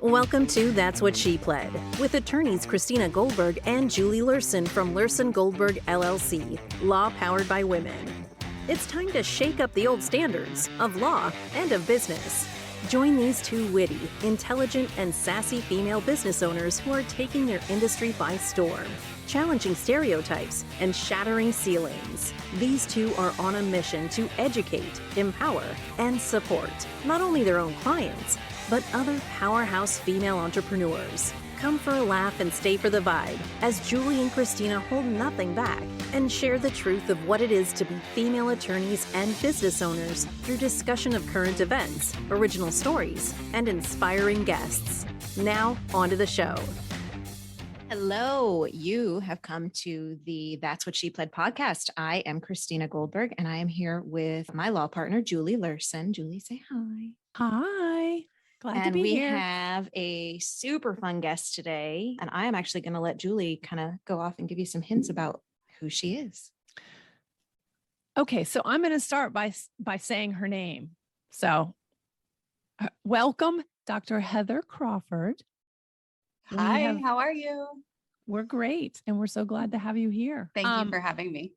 Welcome to That's What She Pled, with attorneys Christina Goldberg and Julie Lurson from Lurson Goldberg LLC, law powered by women. It's time to shake up the old standards of law and of business. Join these two witty, intelligent, and sassy female business owners who are taking their industry by storm, challenging stereotypes and shattering ceilings. These two are on a mission to educate, empower, and support not only their own clients, but other powerhouse female entrepreneurs. Come for a laugh and stay for the vibe as Julie and Christina hold nothing back and share the truth of what it is to be female attorneys and business owners through discussion of current events, original stories, and inspiring guests. Now, on to the show. Hello, you have come to the That's What She Pled podcast. I am Christina Goldberg, and I am here with my law partner, Julie Lurson. Julie, say hi. Hi. Glad to be we here. have a super fun guest today, and I am actually going to let Julie kind of go off and give you some hints about who she is. Okay, so I'm going to start by saying her name. So, welcome, Dr. Heather Crawford. Hi, how are you? We're great, and we're so glad to have you here. Thank you for having me.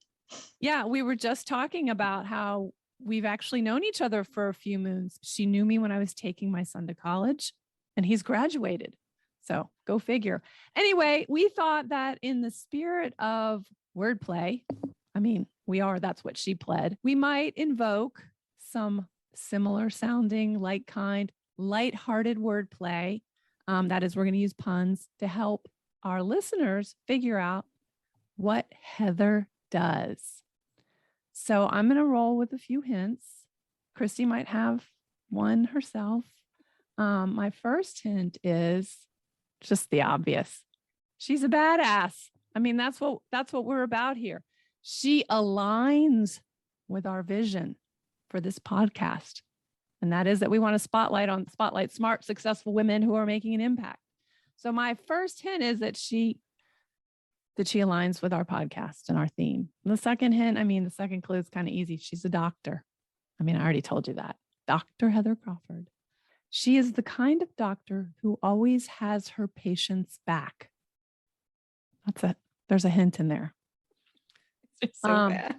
Yeah, we were just talking about how we've actually known each other for a few moons. She knew me when I was taking my son to college, and he's graduated. So go figure. Anyway, we thought that in the spirit of wordplay, that's what she pled, we might invoke some similar sounding, like kind, lighthearted wordplay. That is, we're going to use puns to help our listeners figure out what Heather does. So I'm going to roll with a few hints. Christy might have one herself. My first hint is just the obvious. She's a badass. That's what we're about here. She aligns with our vision for this podcast. And that is that we want to spotlight smart, successful women who are making an impact. So my first hint is that she aligns with our podcast and our theme. And the second hint, the second clue is kind of easy. She's a doctor. I already told you that. Dr. Heather Crawford. She is the kind of doctor who always has her patients' back. That's it. There's a hint in there. It's so bad.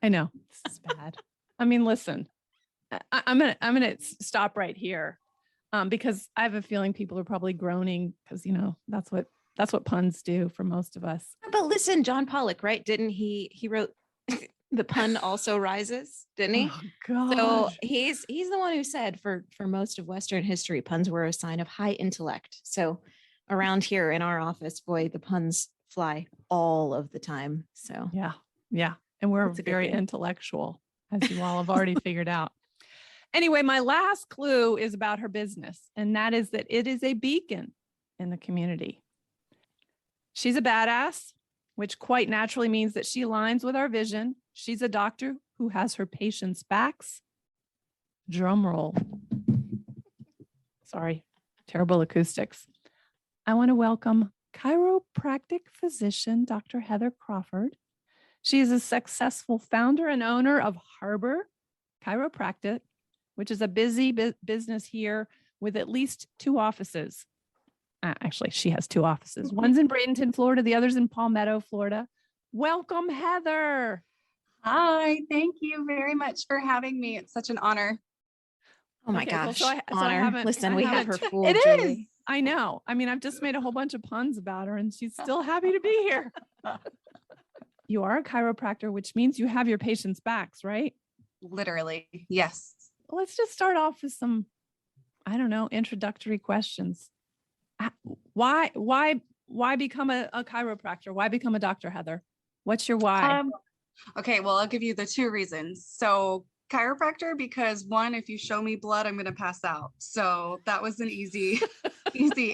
I know. This is bad. Listen, I'm gonna stop right here because I have a feeling people are probably groaning because that's what puns do for most of us. But listen, John Pollock, right? Didn't he wrote The Pun Also Rises, didn't he? Oh, God. So he's the one who said for most of Western history, puns were a sign of high intellect. So around here in our office, boy, the puns fly all of the time. So yeah. And we're very intellectual, as you all have already figured out. Anyway, my last clue is about her business, and that is that it is a beacon in the community. She's a badass, which quite naturally means that she aligns with our vision. She's a doctor who has her patients' backs. Drum roll. Sorry, terrible acoustics. I want to welcome chiropractic physician, Dr. Heather Crawford. She is a successful founder and owner of Harbor Chiropractic, which is a busy business here with at least 2 offices. Actually, she has 2 offices. One's in Bradenton, Florida. The other's in Palmetto, Florida. Welcome, Heather. Hi, thank you very much for having me. It's such an honor. Oh my gosh. Honor. Listen, we have her fooled. It Julie. is. I know. I've just made a whole bunch of puns about her and she's still happy to be here. You are a chiropractor, which means you have your patients' backs, right? Literally. Yes. Let's just start off with some, introductory questions. Why become a chiropractor? Why become a doctor, Heather? What's your why? Okay, well, I'll give you the 2 reasons. So chiropractor, because 1, if you show me blood, I'm going to pass out. So that was an easy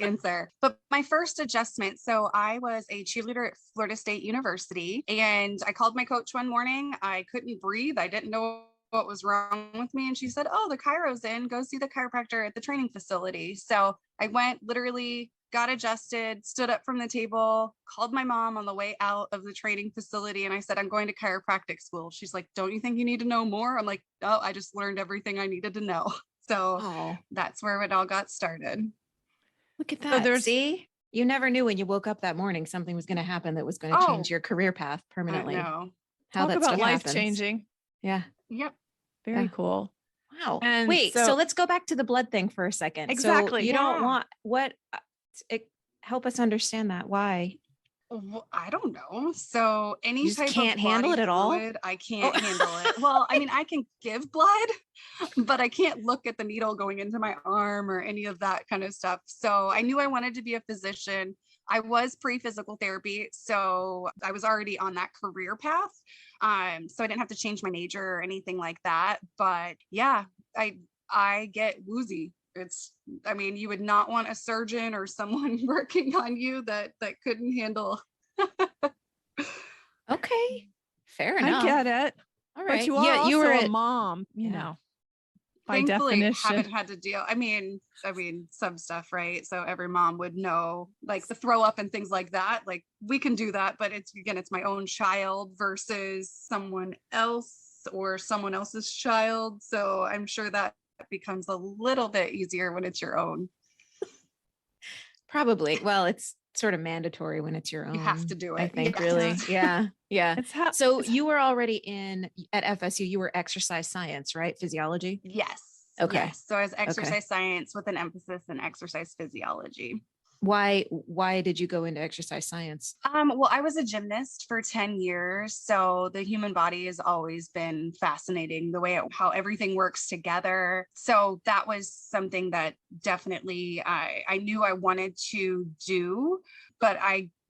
answer. But my first adjustment, so I was a cheerleader at Florida State University, and I called my coach one morning. I couldn't breathe. I didn't know what was wrong with me. And she said, oh, the chiro's in, go see the chiropractor at the training facility. So I went, literally got adjusted, stood up from the table, called my mom on the way out of the training facility. And I said, I'm going to chiropractic school. She's like, don't you think you need to know more? I'm like, no, I just learned everything I needed to know. So Oh, that's where it all got started. look at So that. there's- See, you never knew when you woke up that morning, something was going to happen that was going to Oh, change your career path I permanently. know. How Talk that about stuff life happens. changing. Yeah. Yep. Very Yeah. cool. Wow. And Wait, so let's go back to the blood thing for a second. Exactly. So you don't Yeah. want help us understand that. Why? Well, I don't know. So any just type can't of handle body it at all? fluid, I can't handle it. Well, I mean, I can give blood, but I can't look at the needle going into my arm or any of that kind of stuff. So I knew I wanted to be a physician. I was pre-physical therapy, so I was already on that career path. So I didn't have to change my major or anything like that. But yeah, I get woozy. I mean, you would not want a surgeon or someone working on you that couldn't handle. Okay. Fair I enough. get it. All But right. you are yeah, also you were a at, mom, you Yeah. know, by Thankfully, definition. haven't had to deal. I mean, some stuff, right? So every mom would know, like the throw up and things like that. Like we can do that, but it's my own child versus someone else or someone else's child. So I'm sure that becomes a little bit easier when it's your own. probably. Well, it's sort of mandatory when it's your own. You have to do I it. think Yes. really. Yeah. Yeah. It's how So it's you were already at FSU, you were exercise science, right? Physiology. Yes. Okay. Yes. So I was exercise science with an emphasis in exercise physiology. Why did you go into exercise science? Well, I was a gymnast for 10 years. So the human body has always been fascinating, the way how everything works together. So that was something that definitely I knew I wanted to do, but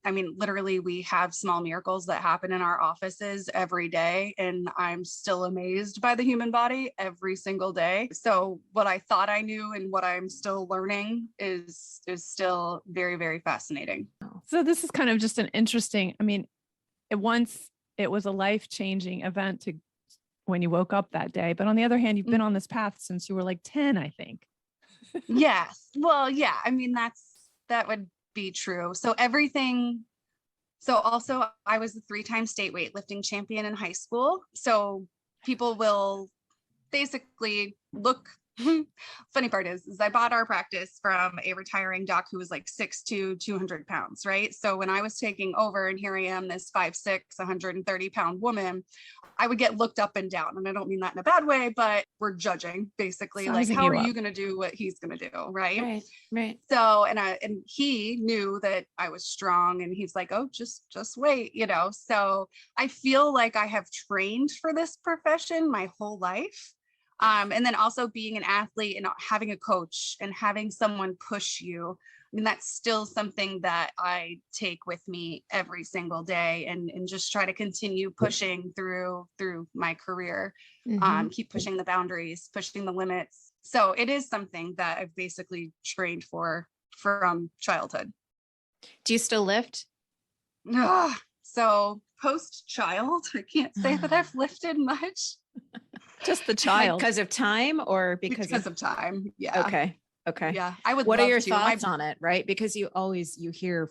I mean, literally, we have small miracles that happen in our offices every day, and I'm still amazed by the human body every single day. So what I thought I knew and what I'm still learning is still very, very fascinating. So this is kind of just an interesting, I mean, once it was a life-changing event to when you woke up that day. But on the other hand, you've been on this path since you were like 10, I think. Yes. Well, yeah. I mean, that would be true. So also I was the 3-time state weightlifting champion in high school. So people will basically look. Funny part is I bought our practice from a retiring doc who was like 6'2", 200 pounds, right? So when I was taking over and here I am, this 5'6", 130-pound woman, I would get looked up and down. And I don't mean that in a bad way, but we're judging basically, like, Sizing how you are up. you going to do what he's going to do, right? Right. So, and he knew that I was strong and he's like, oh, just wait, so I feel like I have trained for this profession my whole life. And then also being an athlete and having a coach and having someone push you. I mean, that's still something that I take with me every single day and just try to continue pushing through my career, Mhm. keep pushing the boundaries, pushing the limits. So it is something that I've basically trained for from childhood. Do you still lift? So post-child, I can't say that I've lifted much. Just the child. Because of time or Because of time. Yeah. Okay. Yeah. I would What are love your to. thoughts on it? Right. Because you hear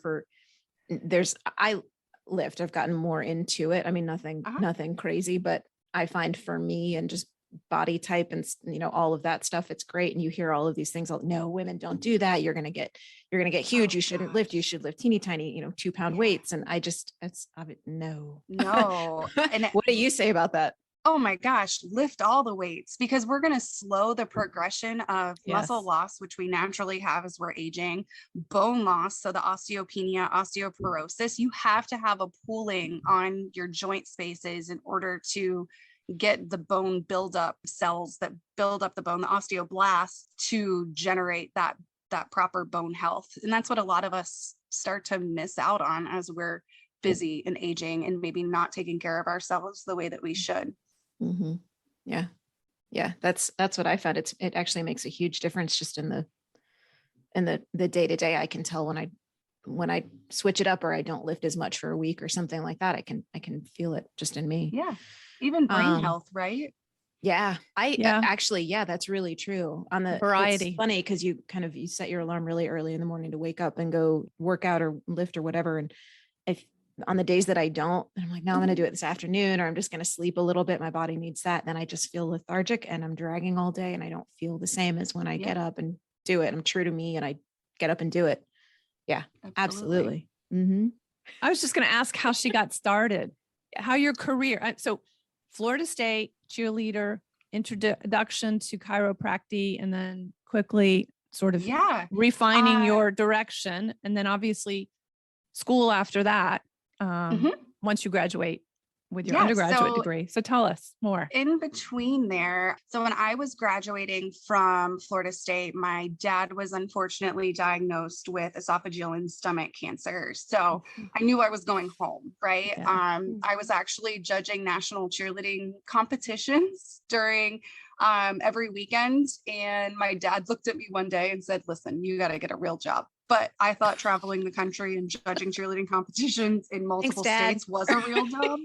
I lift, I've gotten more into it. I mean, nothing crazy, but I find for me and just body type and, all of that stuff, it's great. And you hear all of these things. No, women don't do that. You're going to get huge. Oh, You shouldn't lift. You should lift teeny tiny, 2-pound weights. And no. No. And What do you say about that? oh my gosh, lift all the weights because we're going to slow the progression of muscle Yes. loss, which we naturally have as we're aging, bone loss. So the osteopenia, osteoporosis, you have to have a pooling on your joint spaces in order to get the bone buildup cells that build up the bone, the osteoblasts, to generate that proper bone health. And that's what a lot of us start to miss out on as we're busy and aging and maybe not taking care of ourselves the way that we should. Mm-hmm. Yeah. Yeah. That's what I found. It actually makes a huge difference just in the day to day. I can tell when I switch it up or I don't lift as much for a week or something like that, I can feel it just in me. Yeah. Even brain health, right? Yeah. Yeah. Actually, yeah, that's really true. On the Variety. It's funny because you set your alarm really early in the morning to wake up and go work out or lift or whatever. And on the days that I don't, I'm like, no, I'm going to do it this afternoon, or I'm just going to sleep a little bit. My body needs that. Then I just feel lethargic and I'm dragging all day, and I don't feel the same as when I get up and do it. I'm true to me and I get up and do it. Yeah, absolutely. Mm-hmm. I was just going to ask how she got started, how your career. So Florida State cheerleader, introduction to chiropractic, and then quickly sort of refining your direction. And then obviously school after that, once you graduate with your undergraduate degree. So tell us more. In between there, so when I was graduating from Florida State, my dad was unfortunately diagnosed with esophageal and stomach cancer. So I knew I was going home, right? Yeah. I was actually judging national cheerleading competitions during every weekend. And my dad looked at me one day and said, listen, you got to get a real job. But I thought traveling the country and judging cheerleading competitions in multiple states was a real job.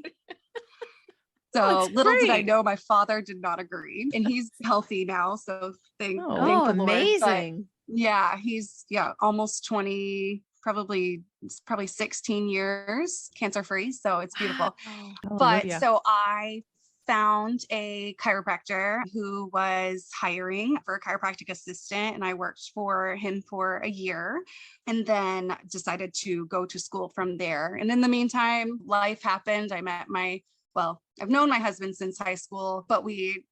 So little did I know, my father did not agree, and he's healthy now. So thank the Lord. Amazing. But yeah, he's almost 20, probably 16 years cancer free. So it's beautiful. But so I found a chiropractor who was hiring for a chiropractic assistant, and I worked for him for a year and then decided to go to school from there. And in the meantime, life happened. I met I've known my husband since high school, but we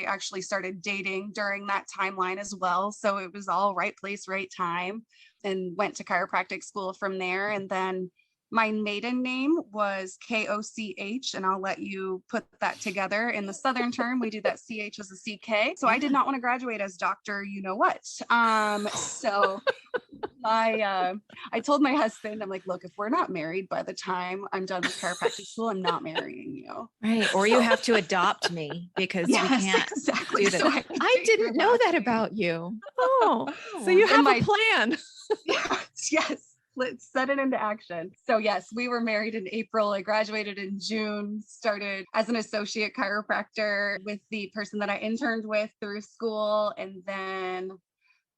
actually started dating during that timeline as well. So it was all right place, right time, and went to chiropractic school from there. And then my maiden name was Koch, and I'll let you put that together. In the Southern term, we do that CH as a CK. So I did not want to graduate as Dr. You know what. So I told my husband, I'm like, look, if we're not married by the time I'm done with chiropractic school, I'm not marrying you. Right. Or you have to adopt me because we can't do that. So I didn't know that about you. Oh, so you have a plan. Yes. Let's set it into action. So yes, we were married in April. I graduated in June, started as an associate chiropractor with the person that I interned with through school. And then,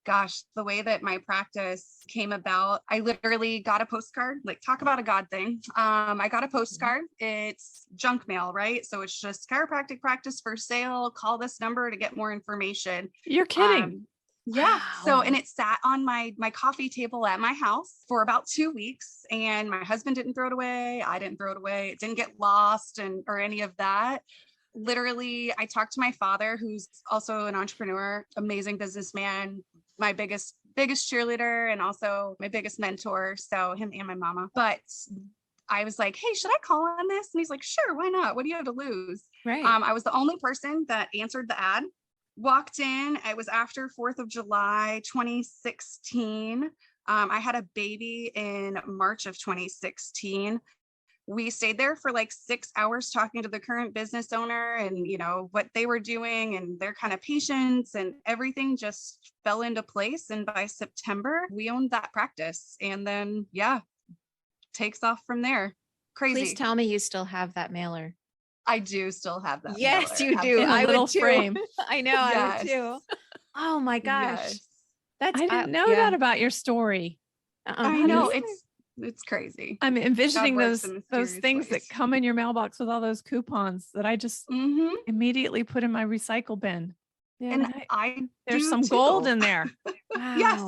gosh, the way that my practice came about, I literally got a postcard, like talk about a God thing. I got a postcard. It's junk mail, right? So it's just chiropractic practice for sale. Call this number to get more information. You're kidding. Yeah. Wow. So, and it sat on my coffee table at my house for about 2 weeks, and my husband didn't throw it away. I didn't throw it away. It didn't get lost or any of that. Literally, I talked to my father, who's also an entrepreneur, amazing businessman, my biggest cheerleader, and also my biggest mentor. So him and my mama. But I was like, hey, should I call on this? And he's like, sure, why not? What do you have to lose? Right. I was the only person that answered the ad. Walked in, it was after 4th of July, 2016. I had a baby in March of 2016. We stayed there for like 6 hours talking to the current business owner and, what they were doing and their kind of patients, and everything just fell into place. And by September, we owned that practice, and then, takes off from there. Crazy. Please tell me you still have that mailer. I do still have that. Yes, mailer. you do. I would too. Frame. I know. Yes. I would too. Oh my gosh. Yes. I didn't know that about your story. I know it's crazy. I'm envisioning those things that come in your mailbox with all those coupons that I just immediately put in my recycle bin. Yeah, and there's some gold in there. Wow. Yes.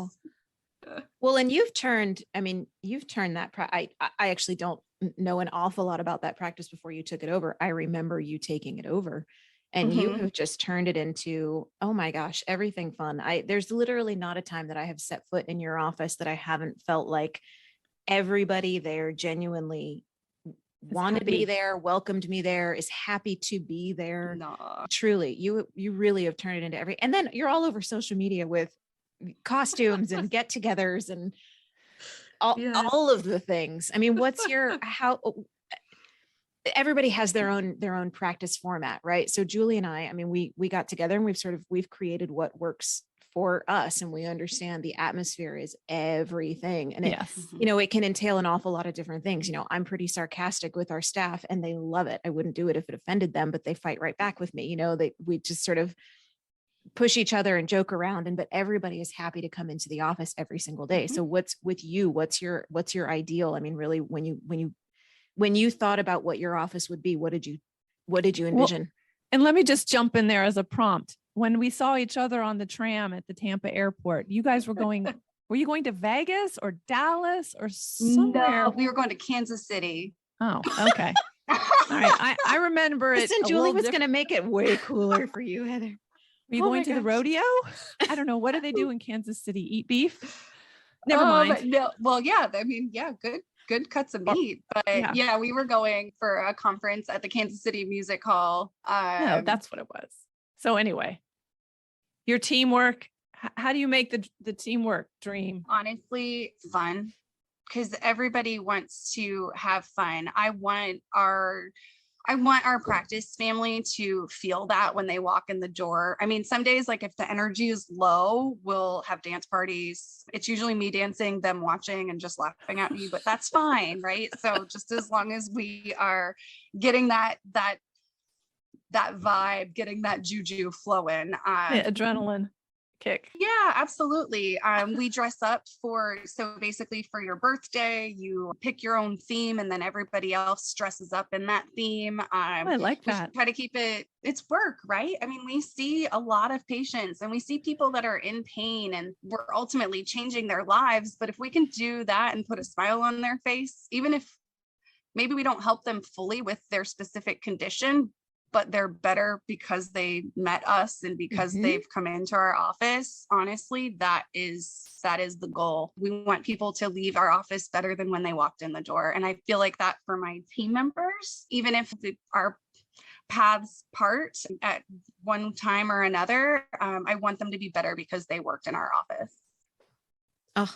Well, and you've turned that. I actually don't know an awful lot about that practice before you took it over. I remember you taking it over, and you have just turned it into, oh my gosh, everything fun. There's literally not a time that I have set foot in your office that I haven't felt like everybody there genuinely wanted to be there, welcomed me there, is happy to be there. No. Truly, you really have turned it into and then you're all over social media with costumes and get-togethers and all of the things. I mean, what's everybody has their own practice format, right? So Julie and I mean, we got together and we've created what works for us, and we understand the atmosphere is everything. And it can entail an awful lot of different things. I'm pretty sarcastic with our staff and they love it. I wouldn't do it if it offended them, but they fight right back with me. We just sort of push each other and joke around, but everybody is happy to come into the office every single day. So what's with you? What's your ideal? I mean, really, when when you thought about what your office would be, what did you envision? And let me just jump in there as a prompt. When we saw each other on the tram at the Tampa airport, you guys were you going to Vegas or Dallas or somewhere? No, we were going to Kansas City. Oh, okay. All right. I remember it. Listen, Julie was going to make it way cooler for you, Heather. Were you going to the rodeo? I don't know. What do they do in Kansas City? Eat beef? Never mind. No, well, yeah. I mean, yeah, good cuts of meat. But yeah, we were going for a conference at the Kansas City Music Hall. No, that's what it was. So anyway, your teamwork. How do you make the teamwork dream? Honestly, fun. Because everybody wants to have fun. I want our practice family to feel that when they walk in the door. I mean, some days, like if the energy is low, we'll have dance parties. It's usually me dancing, them watching and just laughing at me, but that's fine, right? So just as long as we are getting that vibe, getting that juju flowing. Adrenaline kick. Yeah, absolutely. We dress up so basically for your birthday, you pick your own theme and then everybody else dresses up in that theme. I like that. Try to keep it's work, right? I mean, we see a lot of patients and we see people that are in pain and we're ultimately changing their lives. But if we can do that and put a smile on their face, even if maybe we don't help them fully with their specific condition, but they're better because they met us and because they've come into our office. Honestly, that is the goal. We want people to leave our office better than when they walked in the door. And I feel like that for my team members, even if our paths part at one time or another, I want them to be better because they worked in our office. Oh,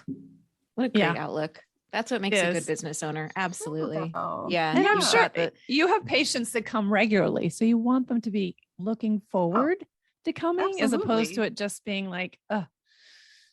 what a great outlook. That's what makes a good business owner. Absolutely. Oh, yeah. And I'm sure you have patients that come regularly. So you want them to be looking forward to coming as opposed to it just being like, yeah,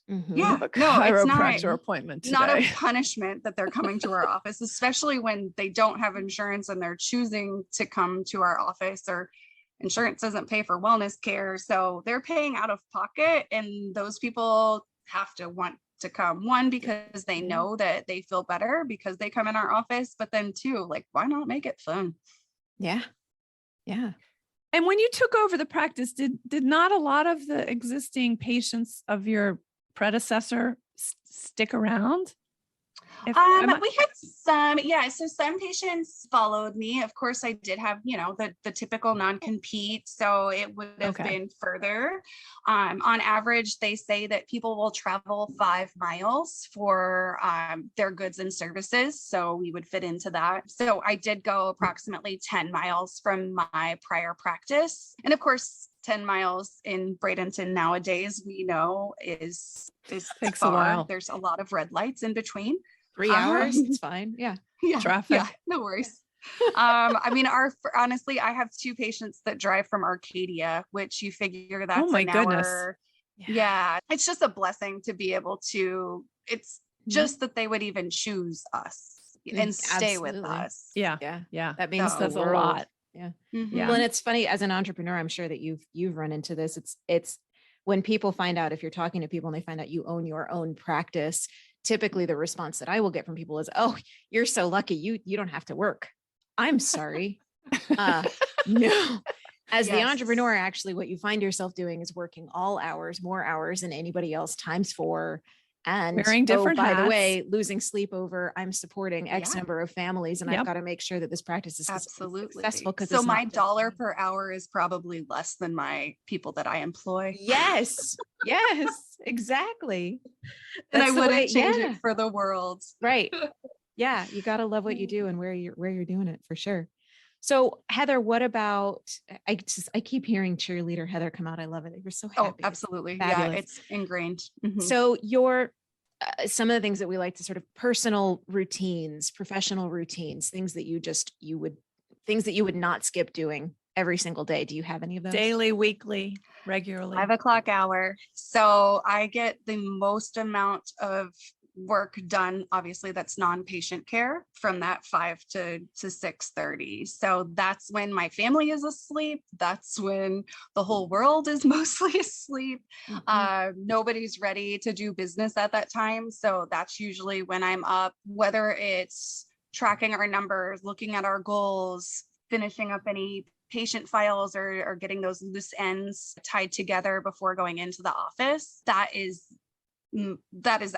a chiropractor appointment today. Not a punishment that they're coming to our office, especially when they don't have insurance and they're choosing to come to our office, or insurance doesn't pay for wellness care. So they're paying out of pocket, and those people have to want to come, one, because they know that they feel better because they come in our office, but then two, like, why not make it fun? Yeah. And when you took over the practice, did not a lot of the existing patients of your predecessor stick around? We had some, so some patients followed me. Of course, I did have, the typical non-compete, so it would have been further. On average, they say that people will travel 5 miles for their goods and services, so we would fit into that. So I did go approximately 10 miles from my prior practice, and of course, 10 miles in Bradenton nowadays, we know is takes far. A while. There's a lot of red lights in between. 3 hours, it's fine. Yeah. Traffic. Yeah, no worries. I mean, honestly, I have 2 patients that drive from Arcadia, which you figure that's an hour. Yeah, it's just a blessing to be able to. It's just that they would even choose us and stay with us. Yeah. That means that's a lot. Yeah. Well, and it's funny, as an entrepreneur, I'm sure that you've run into this. It's when people find out, if you're talking to people and they find out you own your own practice, typically the response that I will get from people is, "Oh, you're so lucky. You don't have to work." I'm sorry. No. As the entrepreneur, actually, what you find yourself doing is working all hours, more hours than anybody else, times 4. And wearing different hats. By the way, losing sleep over, I'm supporting X number of families, and I've got to make sure that this practice is successful. So my dollar per hour is probably less than my people that I employ. Yes, exactly. And I wouldn't change it for the world. Right. Yeah, you got to love what you do and where you're doing it, for sure. So Heather, what about, I keep hearing cheerleader Heather come out. I love it. You're so happy. Oh, absolutely. Yeah, it's ingrained. Mm-hmm. So your, some of the things that we like to sort of personal routines, professional routines, things that you would not skip doing every single day. Do you have any of those? Daily, weekly, regularly? 5 o'clock hour. So I get the most amount of work done, obviously that's non-patient care, from that 5 to 6:30. So that's when my family is asleep. That's when the whole world is mostly asleep. Nobody's ready to do business at that time. So that's usually when I'm up, whether it's tracking our numbers, looking at our goals, finishing up any patient files or getting those loose ends tied together before going into the office. That is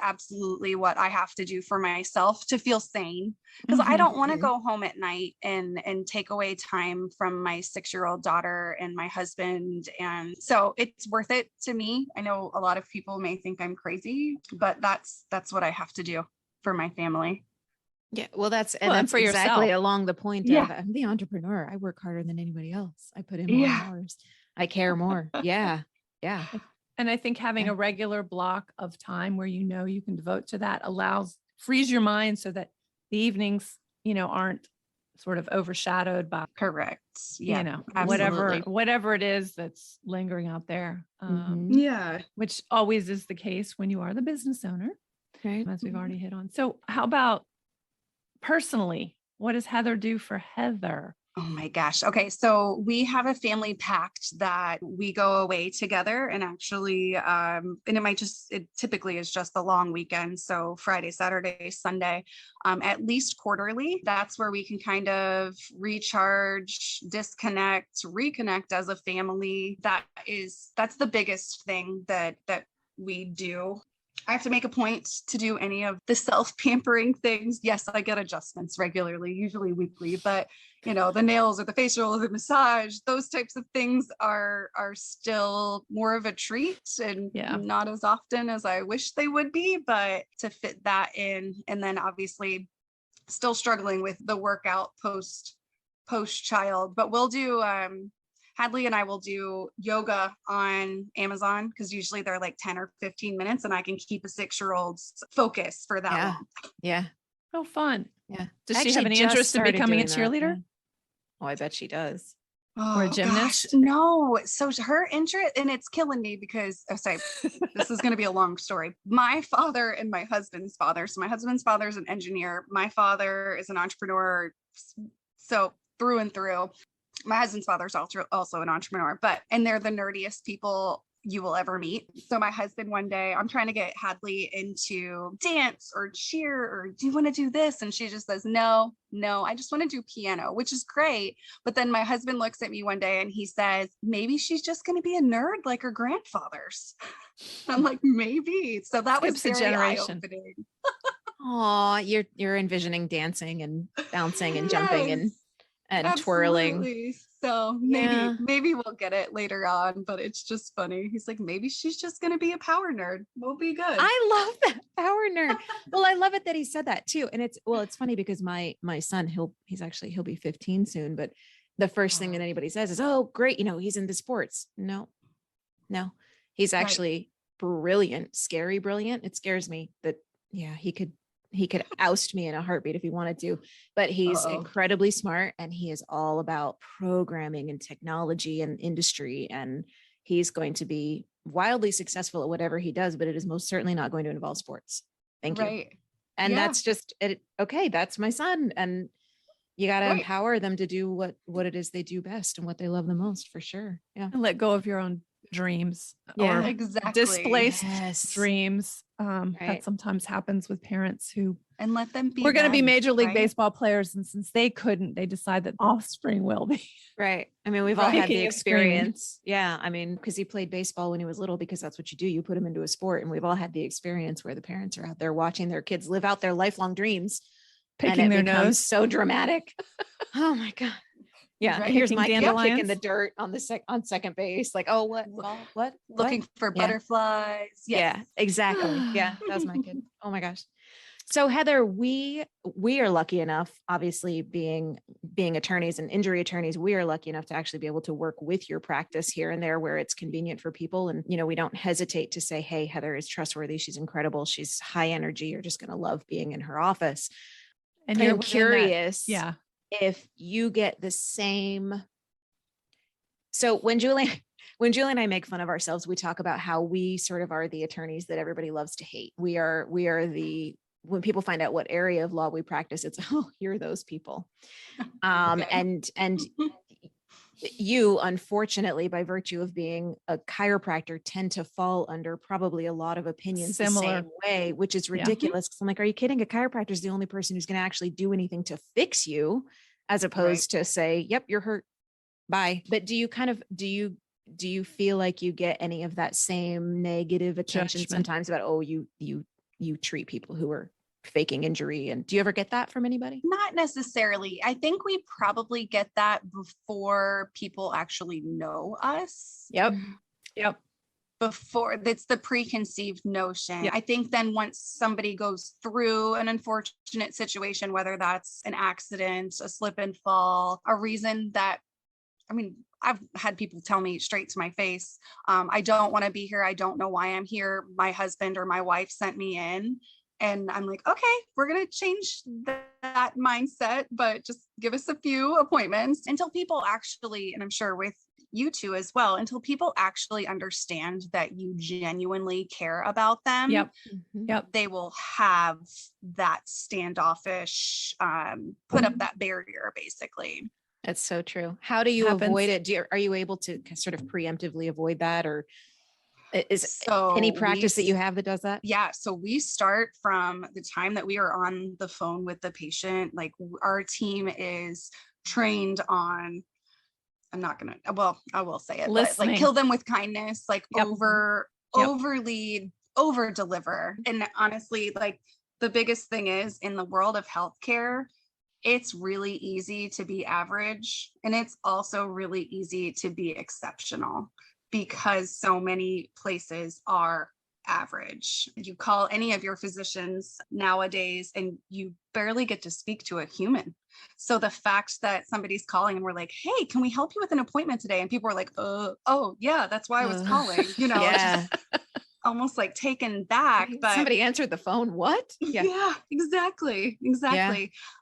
absolutely what I have to do for myself to feel sane, because I don't want to go home at night and take away time from my 6-year-old daughter and my husband. And so it's worth it to me. I know a lot of people may think I'm crazy, but that's what I have to do for my family. Yeah, well, that's for exactly yourself. along the point of I'm the entrepreneur. I work harder than anybody else. I put in more hours. I care more. Yeah. Yeah. And I think having a regular block of time where you know you can devote to that frees your mind so that the evenings, aren't sort of overshadowed by Correct. Yeah. whatever it is that's lingering out there. Which always is the case when you are the business owner, Right. as we've already hit on. So how about personally, what does Heather do for Heather? Oh my gosh. Okay. So we have a family pact that we go away together, and actually, and it typically is just the long weekend. So Friday, Saturday, Sunday, at least quarterly. That's where we can kind of recharge, disconnect, reconnect as a family. That's the biggest thing that we do. I have to make a point to do any of the self-pampering things. Yes, I get adjustments regularly, usually weekly, but the nails or the facial or the massage, those types of things are still more of a treat and not as often as I wish they would be, but to fit that in. And then obviously still struggling with the workout post child, but we'll do, Hadley and I will do yoga on Amazon, because usually they're like 10 or 15 minutes and I can keep a 6-year-old's focus for that long. Yeah. Oh, fun. Yeah. Does she have any interest in becoming a cheerleader? Oh, I bet she does. Or a gymnast? Gosh, no. So her interest, and it's killing me because, this is going to be a long story. My father and my husband's father. So my husband's father is an engineer. My father is an entrepreneur. So through and through. My husband's father is also an entrepreneur, and they're the nerdiest people you will ever meet. So my husband, one day, I'm trying to get Hadley into dance or cheer, or do you want to do this? And she just says, no, I just want to do piano, which is great. But then my husband looks at me one day and he says, maybe she's just going to be a nerd like her grandfathers. I'm like, maybe. So that was very eye-opening. Oh, you're envisioning dancing and bouncing and jumping and twirling. So maybe we'll get it later on, but it's just funny. He's like, maybe she's just going to be a power nerd. We'll be good. I love that, power nerd. Well, I love it that he said that too. And it's funny because my son, he'll be 15 soon, but the first thing that anybody says is, oh, great. He's into sports. No, he's actually brilliant, scary, brilliant. It scares me that, he could oust me in a heartbeat if he wanted to, but he's incredibly smart, and he is all about programming and technology and industry. And he's going to be wildly successful at whatever he does, but it is most certainly not going to involve sports. Thank you. And that's just it. Okay. That's my son. And you got to empower them to do what it is they do best and what they love the most, for sure. Yeah. And let go of your own dreams or displaced dreams. That sometimes happens with parents who let them be. We're going to be Major League Baseball players, and since they couldn't, they decide that offspring will be. Right. I mean, we've all had the experience. Yeah. I mean, because he played baseball when he was little, because that's what you do. You put him into a sport, and we've all had the experience where the parents are out there watching their kids live out their lifelong dreams, picking their nose. So dramatic. Oh my God. Yeah. Right. Here's my kid kicking the dirt on second base. Like, oh, what? Looking for butterflies. Yes. Yeah, exactly. Yeah. That was my kid. Oh my gosh. So Heather, we are lucky enough, obviously being attorneys and injury attorneys, we are lucky enough to actually be able to work with your practice here and there where it's convenient for people. And, we don't hesitate to say, hey, Heather is trustworthy. She's incredible. She's high energy. You're just going to love being in her office. And I'm curious. If you get the same. So when Julie and I make fun of ourselves, we talk about how we sort of are the attorneys that everybody loves to hate. We are when people find out what area of law we practice, it's, oh, you're those people. And you, unfortunately, by virtue of being a chiropractor, tend to fall under probably a lot of opinions the Similar. same way, which is Yeah. ridiculous. Because I'm like, are you kidding? A chiropractor is the only person who's going to actually do anything to fix you, as opposed to say, yep, you're hurt. Bye. But do you feel like you get any of that same negative attention Judgment. sometimes about, oh, you treat people who are faking injury? And do you ever get that from anybody? Not necessarily. I think we probably get that before people actually know us. Yep. Yep. Before that's the preconceived notion. Yeah. I think then once somebody goes through an unfortunate situation, whether that's an accident, a slip and fall, a reason that, I mean, I've had people tell me straight to my face, I don't want to be here. I don't know why I'm here. My husband or my wife sent me in. And I'm like, okay, we're going to change that mindset, but just give us a few appointments until people actually, and I'm sure with you two as well, until people actually understand that you genuinely care about them. Yep. Mhm. Yep. They will have that standoffish, put up that barrier basically. That's so true. How do you Happens. avoid it? Are you able to sort of preemptively avoid that, or is So any we practice that you have that does that? Yeah. So we start from the time that we are on the phone with the patient. Like our team is trained on, I'm not going to, well, I will say it, but Listening. like kill them with kindness, like Yep. Yep. overlead, over deliver. And honestly, like the biggest thing is in the world of healthcare, it's really easy to be average. And it's also really easy to be exceptional because so many places are average. You call any of your physicians nowadays and you barely get to speak to a human. So the fact that somebody's calling and we're like, hey, can we help you with an appointment today? And people are like, oh yeah, that's why I was calling, Yeah. just almost like taken back. But Somebody answered the phone. What? yeah, exactly.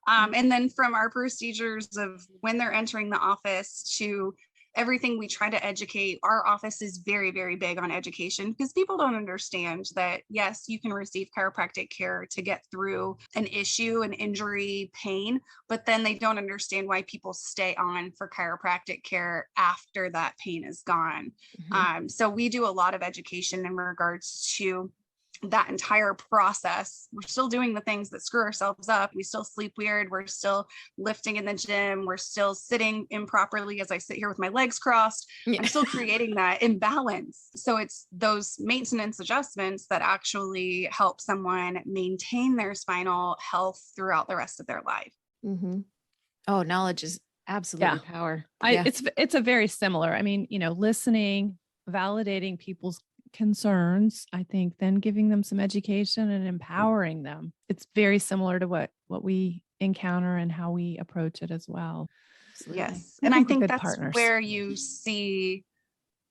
And then from our procedures of when they're entering the office to everything, we try to educate. Our office is very, very big on education because people don't understand that, yes, you can receive chiropractic care to get through an issue, an injury, pain, but then they don't understand why people stay on for chiropractic care after that pain is gone. Mhm. So we do a lot of education in regards to that entire process. We're still doing the things that screw ourselves up. We still sleep weird. We're still lifting in the gym. We're still sitting improperly as I sit here with my legs crossed. Yeah. I'm still creating that imbalance. So it's those maintenance adjustments that actually help someone maintain their spinal health throughout the rest of their life. Mhm. Oh, knowledge is absolutely power. It's a very similar. I mean, listening, validating people's concerns, I think, then giving them some education and empowering them. It's very similar to what we encounter and how we approach it as well. Absolutely. Yes. And I we're think good that's partners. where you see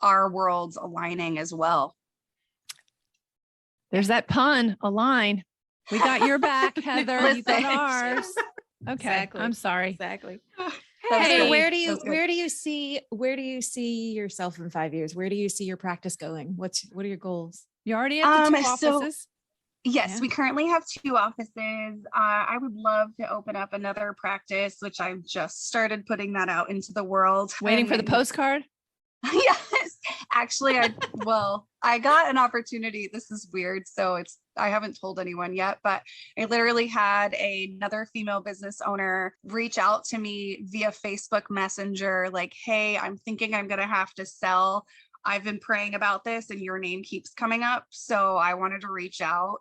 our worlds aligning as well. There's that pun, align. We got your back, Heather. You got Listen. ours. Okay. Exactly. I'm sorry. Exactly. That's Heather, good. where do That's good. you see yourself in 5 years? Where do you see your practice going? What are your goals? You already have the two So- offices. Yes, Yeah. we currently have 2 offices. I would love to open up another practice, which I've just started putting that out into the world. Waiting for the And- postcard. Yes, actually, I got an opportunity. This is weird. So I haven't told anyone yet, but I literally had another female business owner reach out to me via Facebook Messenger, like, hey, I'm thinking I'm going to have to sell. I've been praying about this and your name keeps coming up. So I wanted to reach out.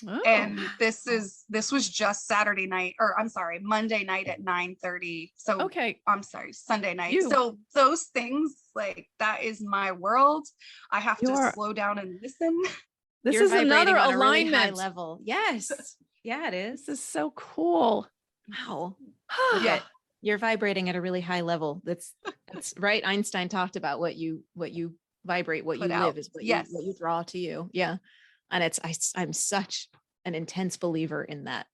Oh. And this was just Monday night at 9:30. So Okay. I'm sorry, Sunday night. You- So those things, like, that is my world. I have to You're- slow down and listen. This You're is another vibrating on a really high alignment. level. Yes. Yeah, it is. This is so cool. Wow. Yeah. You're vibrating at a really high level. That's right. Einstein talked about what you vibrate, what Put you out. live is what Yes. you draw to you. Yeah. And I'm such an intense believer in that.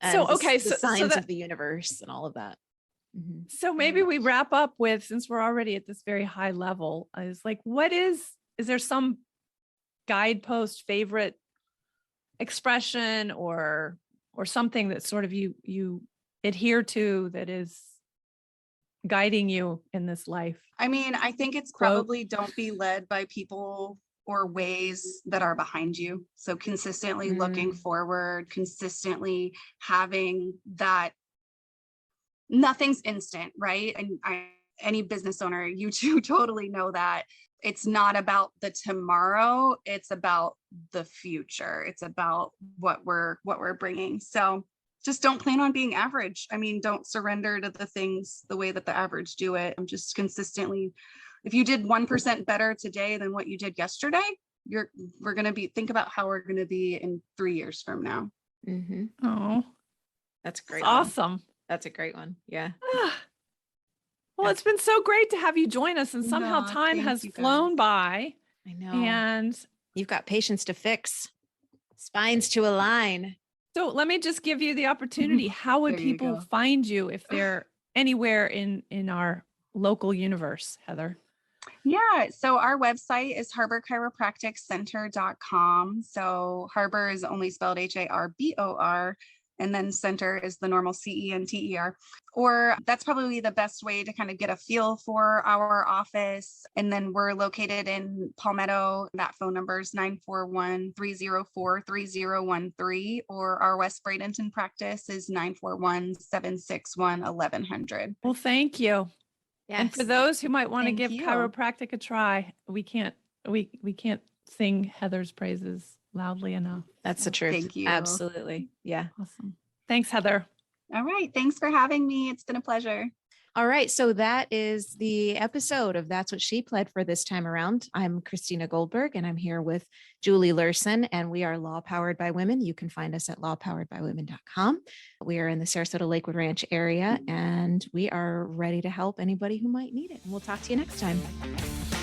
So, And okay, the so signs that- of the universe and all of that. Mhm. So maybe we wrap up with, since we're already at this very high level, is like, is there some guidepost, favorite expression or something that sort of you adhere to that is guiding you in this life? I mean, I think it's Quote. probably don't be led by people or ways that are behind you. So consistently looking forward, consistently having that, nothing's instant, right? And any business owner, you two totally know that it's not about the tomorrow, it's about the future. It's about what we're bringing. So just don't plan on being average. I mean, don't surrender to the things the way that the average do it. I'm just consistently, if you did 1% better today than what you did yesterday, we're going to be, think about how we're going to be in 3 years from now. Mm-hmm. Oh, That's a great that's one. awesome. That's a great one. Yeah. Well, it's been so great to have you join us, and somehow No, time thank has you, guys. flown by. I know. And You've got patients to fix, spines to align. so let me just give you the opportunity. How would There you people go. find you if they're anywhere in our local universe, Heather? Yeah, so our website is harborchiropracticcenter.com. So Harbor is only spelled HARBOR, and then center is the normal CENTER. Or that's probably the best way to kind of get a feel for our office. And then we're located in Palmetto. That phone number is 941-304-3013, or our West Bradenton practice is 941-761-1100. Well, thank you. And for those who might want to Thank give you. chiropractic a try, we can't sing Heather's praises loudly enough. That's the truth. Thank you. Absolutely. Yeah. Awesome. Thanks, Heather. All right. Thanks for having me. It's been a pleasure. All right. So that is the episode of That's What She Pled for this time around. I'm Christina Goldberg, and I'm here with Julie Lurson, and we are Law Powered by Women. You can find us at lawpoweredbywomen.com. We are in the Sarasota Lakewood Ranch area, and we are ready to help anybody who might need it. And we'll talk to you next time.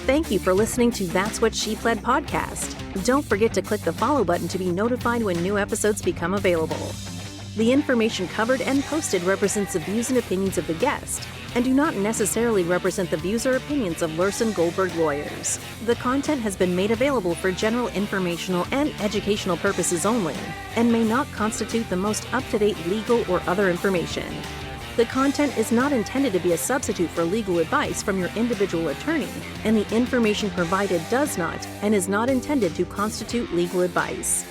Thank you for listening to That's What She Pled podcast. Don't forget to click the follow button to be notified when new episodes become available. The information covered and posted represents the views and opinions of the guest and do not necessarily represent the views or opinions of Lurson Goldberg lawyers. The content has been made available for general informational and educational purposes only and may not constitute the most up-to-date legal or other information. The content is not intended to be a substitute for legal advice from your individual attorney, and the information provided does not and is not intended to constitute legal advice.